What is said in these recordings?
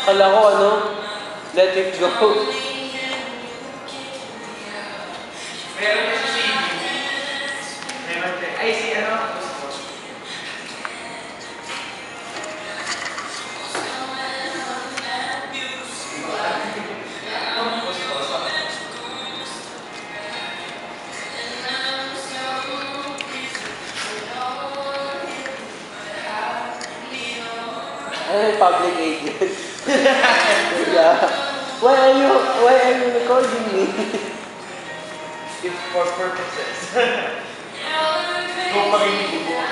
Kala ko ano, let it go. Meron na si CD. Meron din. Ay, si ano? Ay, public agent. Yeah. Why are you recording me? If for purposes. Kung makinig mo.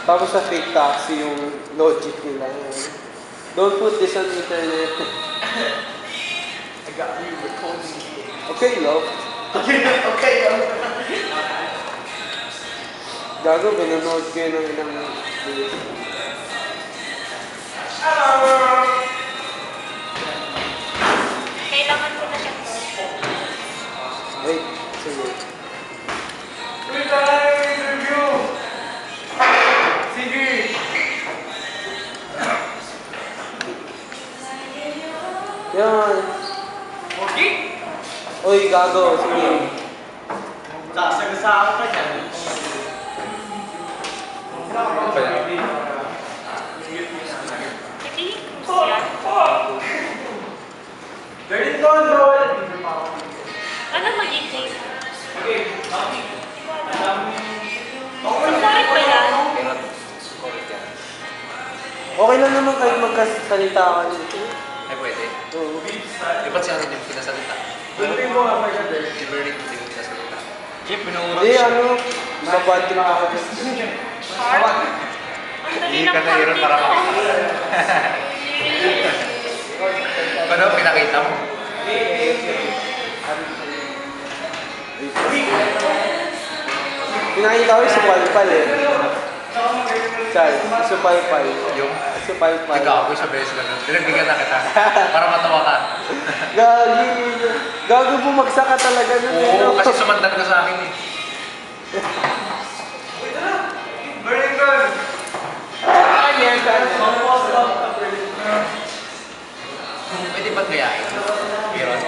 Tapos sa fake taxi yung logic nila. Don't put this on internet. I got you recording. Okay, love. Okay. Gago, binanood ko yun ng ilang videos. Kailangan ko na siya to. Wait, sige. Wait tayo interview. Sige. Yan. Okay. Uy, gago, sige. Sasagasaan ka dyan. Hindi, yan. Ganit ko, bawal. Ano magiging? Okay. Sukurit ba yan? Okay lang naman kahit magkasalita ka dito. Ay, pwede. Oo. Di ba't siya hindi mo pinasalita? Tuloy mo nga pa siya din. Di ba rin hindi mo pinasalita? Chip, pinuurang Hindi, ano, mabad trip ako dyan. Hard? Ang dali ng hard dito. Ano, pinakita mo? Pinakita ko yung supalpal eh. Chal, supalpal. Yung Supalpal. nag-aapoy sa beses na pinagbigyan na kita para matawa ka. Gagi. Gago, bumagsak ka talaga nun. Oo, kasi sumandan ka sa akin eh. Burning gun. Kanya, kanya. Pwede ba't gayahin? Meron?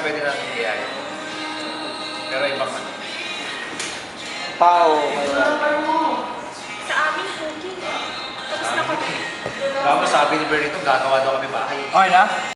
Pwede natin gayahin. Pero ibang ano. Pao. Kaya. Sa amin, cooking. Tapos na kami. Tapos sabi ni Bernito, gagawa daw kami bahay. Okay na?